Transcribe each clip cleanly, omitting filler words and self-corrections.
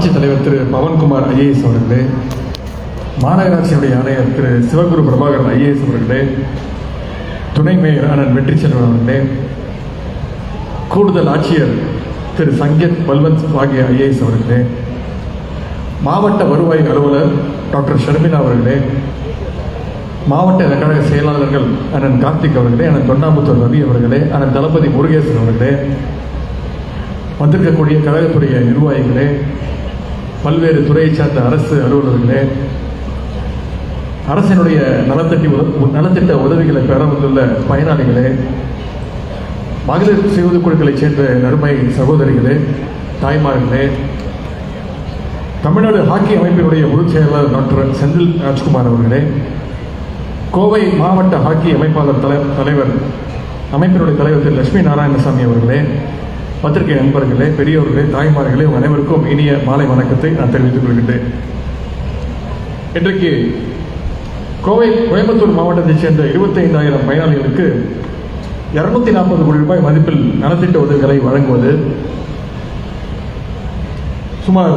ஆட்சித்தலைவர் திரு பவன்குமார் ஐஏஎஸ் அவர்களே, மாநகராட்சியினுடைய ஆணையர் திரு சிவகுரு பிரபாகரன் ஐஏஎஸ் அவர்களே, துணை மேயர் அண்ணன் வெற்றிச்செல்வன் அவர்களே, கூடுதல் ஆட்சியர் திரு சங்கீத் பல்வந்த் ஆகிய ஐஏஎஸ் அவர்களே, மாவட்ட வருவாய் அலுவலர் டாக்டர் ஷர்மிளா அவர்களே, மாவட்ட கழக செயலாளர்கள் அண்ணன் கார்த்திக் அவர்களே, அண்ணன் தொண்டாமுத்தூர் ரவி அவர்களே, அண்ணன் தளபதி முருகேசன் அவர்களே, வந்திருக்கக்கூடிய கழகத்துடைய நிர்வாகிகளே, பல்வேறு துறையை சார்ந்த அரசு அலுவலர்களே, அரசினுடைய நலத்திட்ட உதவிகளை பெற வந்துள்ள பயனாளிகளே, மகளிர் சுய குழுக்களைச் சேர்ந்த நறுமை சகோதரிகளே, தாய்மார்களே, தமிழ்நாடு ஹாக்கி அமைப்பினுடைய பொதுச் செயலாளர் டாக்டர் செந்தில் ராஜ்குமார் அவர்களே, கோவை மாவட்ட ஹாக்கி அமைப்பாளர் தலைவர் அமைப்பினுடைய தலைவர் திரு லட்சுமி நாராயணசாமி அவர்களே, பத்திரிகை நண்பர்களே, பெரியோர்களே, தாய்மார்களே, உங்கள் அனைவருக்கும் இனிய மாலை வணக்கத்தை நான் தெரிவித்துக் கொள்கின்றேன். இன்றைக்கு கோயம்புத்தூர் மாவட்டத்தைச் சேர்ந்த 25,000 பயனாளிகளுக்கு 240 கோடி ரூபாய் மதிப்பில் நலத்திட்ட உதவிகளை வழங்குவது, சுமார்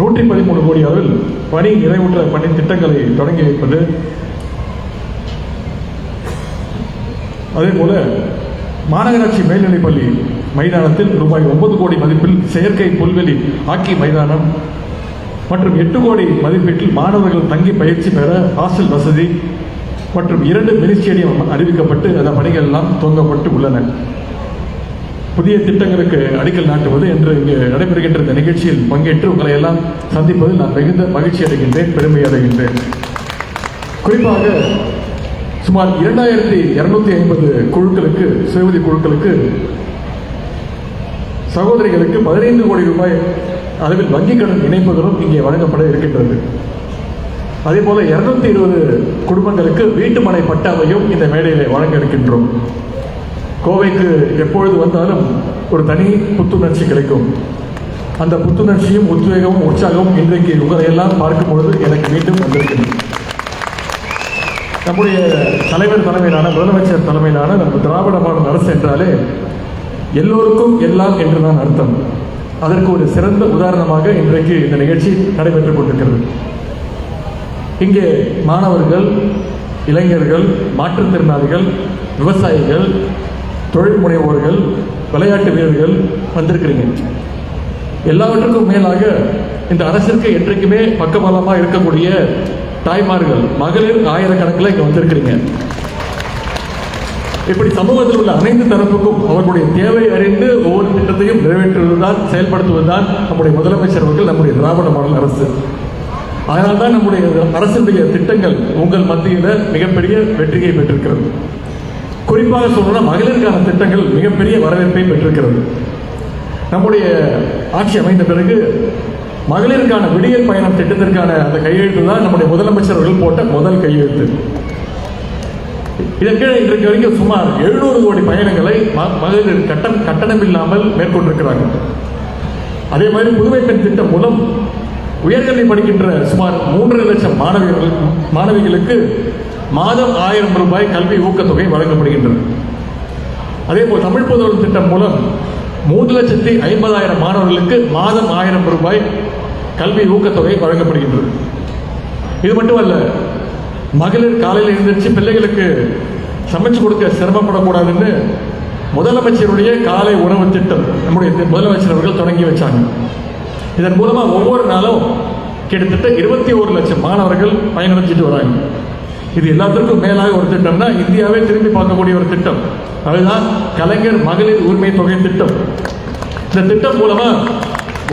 113 கோடி அளவில் பணி நிறைவுற்ற பணி திட்டங்களை தொடங்கி வைப்பது, அதே போல மாநகராட்சி மேல்நிலைப்பள்ளி மைதானத்தில் ரூபாய் 9 கோடி மதிப்பில் செயற்கை புல்வெளி ஹாக்கி மைதானம் மற்றும் 8 கோடி மதிப்பீட்டில் மாணவர்கள் தங்கி பயிற்சி பெற ஹாஸ்டல் வசதி மற்றும் 2 மினி ஸ்டேடியம் அறிவிக்கப்பட்டு அந்த பணிகள் எல்லாம் துவங்கப்பட்டு உள்ளன. புதிய திட்டங்களுக்கு அடிக்கல் நாட்டுவது என்று இங்கு நடைபெறுகின்ற இந்த நிகழ்ச்சியில் பங்கேற்று உங்களை எல்லாம் சந்திப்பதில் நான் மிகுந்த மகிழ்ச்சி அடைகின்றேன், பெருமை அடைகின்றேன். குறிப்பாக சுமார் 2,250 குழுக்களுக்கு, சுயஉதவி குழுக்களுக்கு, சகோதரிகளுக்கு 15 கோடி ரூபாய் அளவில் வங்கிக் கடன் இணைப்புகளும் இங்கே வழங்கப்பட இருக்கின்றது. அதே போல 220 குடும்பங்களுக்கு வீட்டுமனை பட்டாவையும் இந்த மேடையிலே வழங்க இருக்கின்றோம். கோவைக்கு எப்பொழுது வந்தாலும் ஒரு தனி புத்துணர்ச்சி கிடைக்கும். அந்த புத்துணர்ச்சியும் உத்வேகமும் உற்சாகமும் இன்றைக்கு உங்களை எல்லாம் பார்க்கும் பொழுது எனக்கு மீண்டும் வந்திருக்கிறது. நம்முடைய தலைவர் தலைமையிலான, முதலமைச்சர் தலைமையிலான நம்ம திராவிட மாடல் அரசு என்றாலே எல்லோருக்கும் எல்லாம் என்றுதான் அர்த்தம். அதற்கு ஒரு சிறந்த உதாரணமாக இன்றைக்கு இந்த நிகழ்ச்சி நடைபெற்றுக் கொண்டிருக்கிறது. இங்கே மாணவர்கள், இளைஞர்கள், மாற்றுத்திறனாளிகள், விவசாயிகள், தொழில் முனைவோர்கள், விளையாட்டு வீரர்கள் வந்திருக்கிறீங்க. எல்லாவற்றுக்கும் மேலாக இந்த அரசிற்கு என்றைக்குமே பக்கபலமாக இருக்கக்கூடிய தாய்மார்கள், மகளிர் ஆயிரக்கணக்கில் இங்கே வந்திருக்கிறீங்க. இப்படி சமூகத்தில் உள்ள அனைத்து தரப்புக்கும் அவர்களுடைய தேவை அறிந்து ஒவ்வொரு திட்டத்தையும் நிறைவேற்றுவதுதான், செயல்படுத்துவதுதான் நம்முடைய முதலமைச்சர் அவர்கள், நம்முடைய திராவிட மாடல் அரசு. அதனால்தான் நம்முடைய அரசுடைய திட்டங்கள் உங்கள் மத்தியில் மிகப்பெரிய வெற்றியை பெற்றிருக்கிறது. குறிப்பாக சொல்லணும்னா மகளிருக்கான திட்டங்கள் மிகப்பெரிய வரவேற்பை பெற்றிருக்கிறது. நம்முடைய ஆட்சி அமைந்த பிறகு மகளிருக்கான விடியல் பயணம் திட்டத்திற்கான அந்த கையெழுத்து தான் நம்முடைய முதலமைச்சர் அவர்கள் போட்ட முதல் கையெழுத்து. இதற்கு இன்றைக்கு வரைக்கும் சுமார் 700 கோடி பயணங்களை மகளிர் கட்டணம் இல்லாமல் மேற்கொண்டிருக்கிறாங்க. அதே மாதிரி புதுமை பெண் திட்டம் மூலம் உயர்கல்வி படிக்கின்ற சுமார் 3.5 லட்சம் மாணவிகளுக்கு மாதம் 1000 ரூபாய் கல்வி ஊக்கத்தொகை வழங்கப்படுகின்றது. அதே போல் தமிழ் புதல்வன் திட்டம் மூலம் 3,50,000 மாணவர்களுக்கு மாதம் 1000 ரூபாய் கல்வி ஊக்கத்தொகை வழங்கப்படுகின்றது. இது மட்டுமல்ல, மகளிர் காலையில் எழுந்திருச்சு பிள்ளைகளுக்கு சமைச்சு கொடுக்க சிரமப்படக்கூடாதுன்னு முதலமைச்சருடைய காலை உணவு திட்டம் நம்முடைய முதலமைச்சர் அவர்கள் தொடங்கி வச்சாங்க. இதன் மூலமாக ஒவ்வொரு நாளும் கிட்டத்தட்ட 21 லட்சம் மாணவர்கள் பயனடைஞ்சிட்டு வராங்க. இது எல்லாத்திற்கும் மேலாக ஒரு திட்டம்னா இந்தியாவே திரும்பி பார்க்கக்கூடிய ஒரு திட்டம், அதுதான் கலைஞர் மகளிர் உரிமை தொகை திட்டம். இந்த திட்டம் மூலமா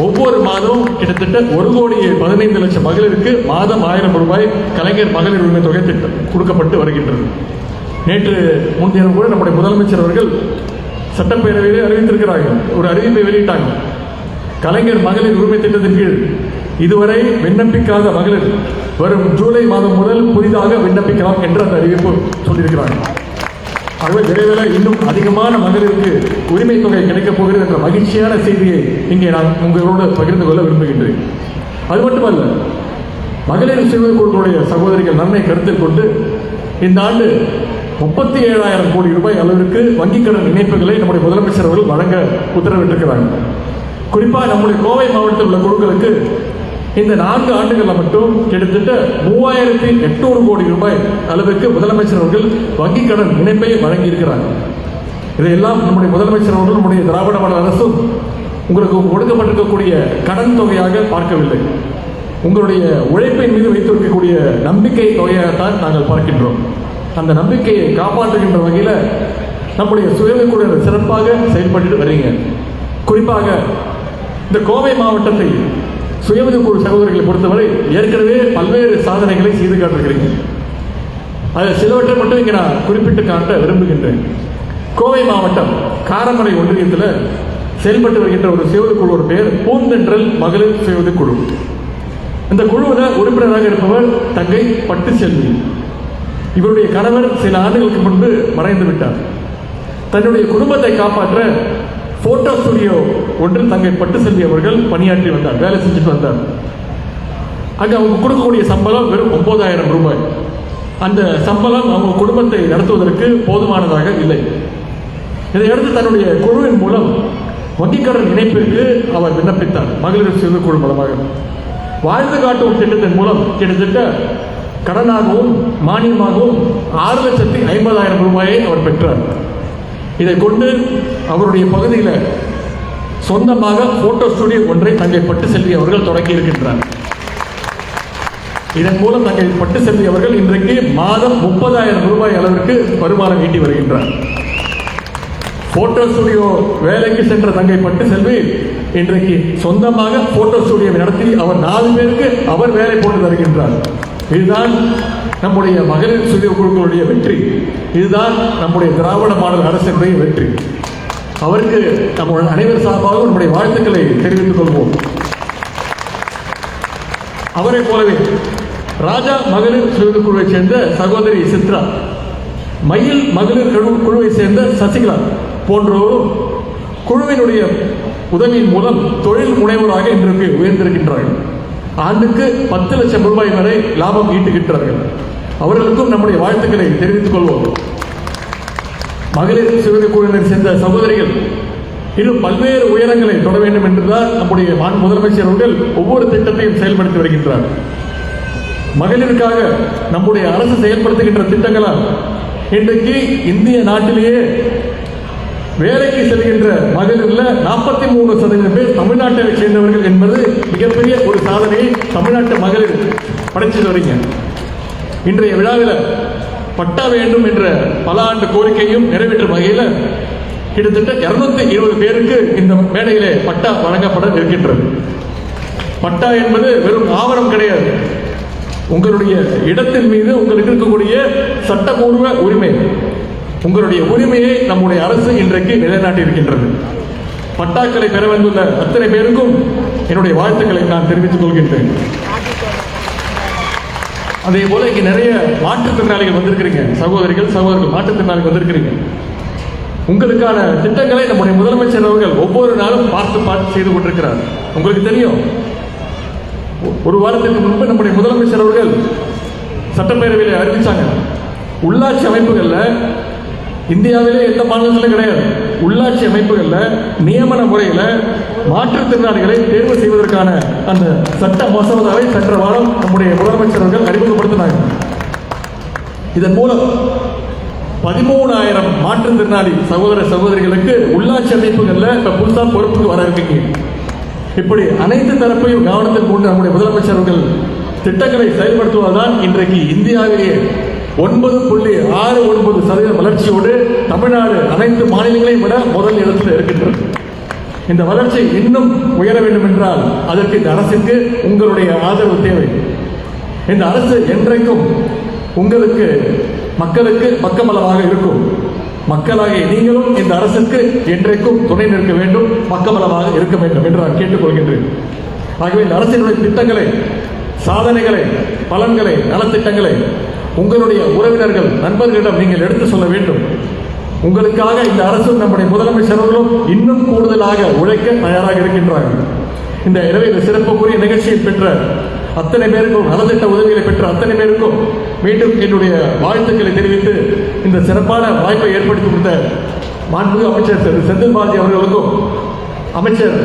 ஒவ்வொரு மாதமும் கிட்டத்தட்ட 1,15 லட்சம் மகளிருக்கு மாதம் 1000 ரூபாய் கலைஞர் மகளிர் உரிமை தொகை திட்டம் கொடுக்கப்பட்டு வருகின்றது. நேற்று முன்தினம் கூட நம்முடைய முதலமைச்சர் அவர்கள் சட்டப்பேரவையிலே அறிவித்திருக்கிறார்கள், ஒரு அறிவிப்பை வெளியிட்டாங்க. கலைஞர் மகளிர் உரிமை திட்டத்தின் கீழ் இதுவரை விண்ணப்பிக்காத மகளிர் வரும் ஜூலை மாதம் முதல் புதிதாக விண்ணப்பிக்கலாம் என்று அந்த அறிவிப்பு சொல்லியிருக்கிறாங்க. ஆகவே விரைவில் இன்னும் அதிகமான மகளிருக்கு உரிமை தொகை கிடைக்கப் போகிறது என்ற மகிழ்ச்சியான செய்தியை இங்கே நான் உங்களோடு பகிர்ந்து கொள்ள விரும்புகின்றேன். அது மட்டுமல்ல, மகளிர் சுய குழுக்களுடைய சகோதரிகள் நன்மை கருத்தில் கொண்டு இந்த ஆண்டு 37,000 கோடி ரூபாய் அளவிற்கு வங்கிக் கடன் இணைப்புகளை நம்முடைய முதலமைச்சர் அவர்கள் வழங்க உத்தரவிட்டிருக்கிறாங்க. குறிப்பாக நம்முடைய கோவை மாவட்டத்தில் உள்ள குழுக்களுக்கு இந்த 4 ஆண்டுகளில் மட்டும் கிட்டத்தட்ட 3800 கோடி ரூபாய் அளவுக்கு முதலமைச்சர் அவர்கள் வங்கிக் கடன் இணைப்பை வழங்கியிருக்கிறார். இதையெல்லாம் நம்முடைய முதலமைச்சர் அவர்கள் நம்முடைய திராவிட மாடல் அரசும் உங்களுக்கு கொடுக்கப்பட்டிருக்கக்கூடிய கடன் தொகையாக பார்க்கவில்லை. உங்களுடைய உழைப்பின் மீது வைத்திருக்கக்கூடிய நம்பிக்கை தொகையாகத்தான் நாங்கள் பார்க்கின்றோம். அந்த நம்பிக்கையை காப்பாற்றுகின்ற வகையில் நம்முடைய சுயஉதவிக்குழுவினர் சிறப்பாக செயல்பட்டு வருகிறீங்க. குறிப்பாக இந்த கோவை மாவட்டத்தை சுயஉதவிக்குழு சகோதரிகளை பொறுத்தவரை ஏற்கனவே பல்வேறு சாதனைகளை செய்து காட்டிருக்கிறீங்க. அதில் சிலவற்றை மட்டும் இங்கே நான் குறிப்பிட்டு காட்ட விரும்புகின்றேன். கோவை மாவட்டம் காரமடை ஒன்றியத்தில் செயல்பட்டு வருகின்ற ஒரு சுயஉதவிக்குழு ஒரு பேர் பூந்தென்றல் மகளிர் சுயஉதவிக்குழு. இந்த குழுவில் உறுப்பினராக இருப்பவர் தங்கை பட்டுச்செல்வி. இவருடைய கணவர் சில ஆண்டுகளுக்கு முன்பு மறைந்து விட்டார். தன்னுடைய குடும்பத்தை காப்பாற்ற போட்டோ ஸ்டுடியோ ஒன்றில் தங்கை பட்டுச்செல்வி அவர்கள் பணியாற்றி வந்தார், வேலை செஞ்சுட்டு வந்தார். அங்கே அவங்க கொடுக்கக்கூடிய சம்பளம் வெறும் 9000 ரூபாய். அந்த சம்பளம் அவங்க குடும்பத்தை நடத்துவதற்கு போதுமானதாக இல்லை. இதையடுத்து தன்னுடைய குழுவின் மூலம் வங்கிக் கடன் இணைப்பிற்கு அவர் விண்ணப்பித்தார். மகளிர் சுயஉதவிக்குழு மூலமாக வாழ்ந்து காட்டும் திட்டத்தின் மூலம் கிட்டத்தட்ட கடனாகவும் மானியமாகவும் 6,50,000 ரூபாயை அவர் பெற்றார். இதை கொண்டு அவருடைய பகுதியில் சொந்தமாக போட்டோ ஸ்டுடியோ ஒன்றை தங்கை பட்டுச்செல்வி அவர்கள் தொடங்கி இருக்கின்றார். இதன் மூலம் தங்கை பட்டுச்செல்வி அவர்கள் இன்றைக்கு மாதம் 30,000 ரூபாய் அளவிற்கு வருமானம் ஈட்டி வருகின்றார். போட்டோ ஸ்டுடியோ வேலைக்கு சென்ற தங்கை பட்டுச்செல்வி இன்றைக்கு சொந்தமாக போட்டோ ஸ்டுடியோ நடத்தி அவர் 4 பேருக்கு அவர் வேலை போட்டு தருகின்றார். இதுதான் நம்முடைய மகளிர் சுயஉதவிக்குழுக்களுடைய வெற்றி. இதுதான் நம்முடைய திராவிட மாடல் அரசினுடைய வெற்றி. அவருக்கு நம்முடைய அனைவர் சார்பாக நம்முடைய வாழ்த்துக்களை தெரிவித்துக் கொள்வோம். அவரை போலவே ராஜா மகளிர் சுயஉதவிக்குழுவை சேர்ந்த சகோதரி சித்ரா, மயில் மகளிர் குழுவை சேர்ந்த சசிகலா போன்றோரும் குழுவினுடைய உதவியின் மூலம் தொழில் முனைவோராக இன்றைக்கு உயர்ந்திருக்கின்றார்கள். ஆண்டுக்கு 10 லட்சம் ரூபாய் வரை லாபம் ஈட்டுகின்றார்கள். அவர்களுக்கும் நம்முடைய வாழ்த்துக்களை தெரிவித்துக் கொள்வோம். மகளிர் சுயஉதவிக்குழுவினர் சேர்ந்த சகோதரிகள் இன்னும் பல்வேறு உயரங்களை தொட வேண்டும் என்றுதான் நம்முடைய முதலமைச்சர் அவர்கள் ஒவ்வொரு திட்டத்தையும் செயல்படுத்தி வருகின்றார். மகளிருக்காக நம்முடைய அரசு செயல்படுத்துகின்ற திட்டங்களால் இன்றைக்கு இந்திய நாட்டிலேயே வேலைக்கு செல்கின்ற மகளிர்ல 43% பேர் தமிழ்நாட்டை சேர்ந்தவர்கள் என்பது மிகப்பெரிய ஒரு சாதனையை தமிழ்நாட்டு மகளிர் படைச்சிட்டு வரீங்க. இன்றைய விழாவில் பட்டா வேண்டும் என்ற பல ஆண்டு கோரிக்கையும் நிறைவேற்றும் வகையில் கிட்டத்தட்ட 220 பேருக்கு இந்த மேடையிலே பட்டா வழங்கப்பட இருக்கின்றது. பட்டா என்பது வெறும் ஆவணம் கிடையாது. உங்களுடைய இடத்தின் மீது உங்களுக்கு இருக்கக்கூடிய சட்டபூர்வ உரிமை. உங்களுடைய உரிமையை நம்முடைய அரசு இன்றைக்கு நிலைநாட்டி இருக்கின்றது. பட்டாக்களை பெற வந்துள்ள அத்தனை பேருக்கும் என்னுடைய வாழ்த்துக்களை நான் தெரிவித்துக் கொள்கின்றேன். அதே போல இங்க நிறைய மாற்றுத்திறனாளிகள் வந்திருக்கிறீங்க, சகோதரர்கள் மாற்றுத்திறனாளிகள் வந்திருக்கிறீங்க. உங்களுக்கான திட்டங்களை நம்முடைய முதலமைச்சர் அவர்கள் ஒவ்வொரு நாளும் பார்த்து செய்து கொண்டிருக்கிறார். உங்களுக்கு தெரியும், ஒரு வாரத்திற்கு முன்பு நம்முடைய முதலமைச்சர் அவர்கள் சட்டப்பேரவையில் அறிவிச்சாங்க, உள்ளாட்சி அமைப்புகள்ல இந்தியாவிலே எந்த மாநிலத்திலும் கிடையாது, உள்ளாட்சி அமைப்புகள்ல நியமன முறையில மாற்றுத்திறனாளிகளை தேர்வு செய்வதற்கான அந்த சட்ட மசோதாவை சென்ற வாரம் நம்முடைய முதலமைச்சர் அவர்கள் அறிமுகப்படுத்தினாங்க. இதன் மூலம் 13,000 மாற்றுத்திறனாளி சகோதரிகளுக்கு உள்ளாட்சி அமைப்புகள்ல இப்ப புதுசா பொறுப்புக்கு வர இருக்கீங்க. இப்படி அனைத்து தரப்பையும் கவனத்தில் கொண்டு நம்முடைய முதலமைச்சர் அவர்கள் திட்டங்களை செயல்படுத்துவதுதான் இன்றைக்கு இந்தியாவிலேயே 9.69% வளர்ச்சியோடு தமிழ்நாடு அனைத்து மாநிலங்களையும் விட முதல் இடத்தில் இருக்கின்றது. இந்த வளர்ச்சி இன்னும் உயர வேண்டும் என்றால் அதற்கு இந்த அரசுக்கு உங்களுடைய ஆதரவு தேவை. இந்த அரசு என்றைக்கும் உங்களுக்கு மக்களுக்கு பக்கபலமாக இருக்கும். மக்களாகிய நீங்களும் இந்த அரசுக்கு என்றைக்கும் துணை நிற்க வேண்டும், பக்கபலமாக இருக்க வேண்டும் என்று நான் கேட்டுக்கொள்கின்றேன். ஆகவே இந்த அரசினுடைய திட்டங்களை, சாதனைகளை, பலன்களை, நலத்திட்டங்களை உங்களுடைய உறவினர்கள், நண்பர்களிடம் நீங்கள் எடுத்து சொல்ல வேண்டும். உங்களுக்காக இந்த அரசும் நம்முடைய முதலமைச்சர்களும் இன்னும் கூடுதலாக உழைக்க தயாராக இருக்கின்றார்கள். இந்த இரவு சிறப்புக்குரிய நிகழ்ச்சியை பெற்ற அத்தனை பேருக்கும், நலத்திட்ட உதவிகளை பெற்ற அத்தனை பேருக்கும் மீண்டும் என்னுடைய வாழ்த்துக்களை தெரிவித்து இந்த சிறப்பான வாய்ப்பை ஏற்படுத்தி கொடுத்த மாண்புமிகு அமைச்சர் செந்தில் பாலாஜி அவர்களுக்கும், அமைச்சர்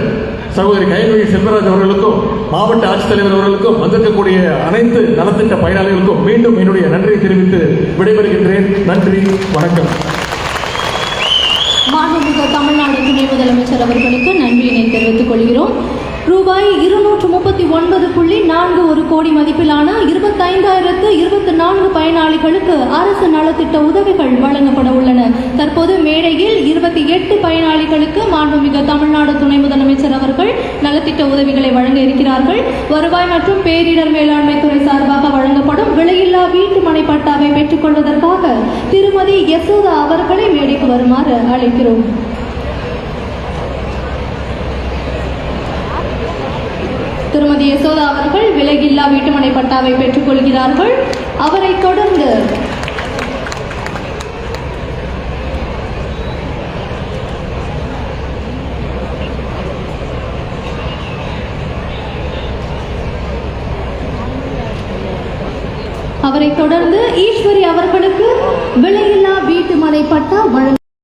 சகோதரி கயல்விழி செல்வராஜ் அவர்களுக்கும் மாவட்ட ஆட்சித்தலைவர் அவர்களுக்கும் வந்திருக்கக்கூடிய அனைத்து நலத்திட்ட பயனாளிகளுக்கும் மீண்டும் என்னுடைய நன்றியை தெரிவித்து விடைபெறுகின்றேன். நன்றி, வணக்கம். மாண்புமிகு தமிழ்நாடு துணை முதலமைச்சர் அவர்களுக்கு நன்றியினை தெரிவித்துக் கொள்கிறோம். ரூபாய் 239.41 கோடி மதிப்பிலான 25,024 பயனாளிகளுக்கு அரசு நலத்திட்ட உதவிகள் வழங்கப்பட உள்ளன. தற்போது மேடையில் 28 பயனாளிகளுக்கு மாண்புமிகு தமிழ்நாடு துணை முதலமைச்சர் அவர்கள் நலத்திட்ட உதவிகளை வழங்க இருக்கிறார்கள். வருவாய் மற்றும் பேரிடர் மேலாண்மை துறை சார்பாக வழங்கப்படும் விலையில்லா வீட்டு மனை பட்டாவை பெற்றுக் கொள்வதற்காக திருமதி யசோதா அவர்களை மேடைக்கு வருமாறு அழைக்கிறோம். திருமதி யசோதா அவர்கள் விலையில்லா வீட்டுமனை பட்டாவை பெற்றுக் கொள்கிறார்கள். அவரை தொடர்ந்து ஈஸ்வரி அவர்களுக்கு விலையில்லா வீட்டுமனை பட்டா வழங்க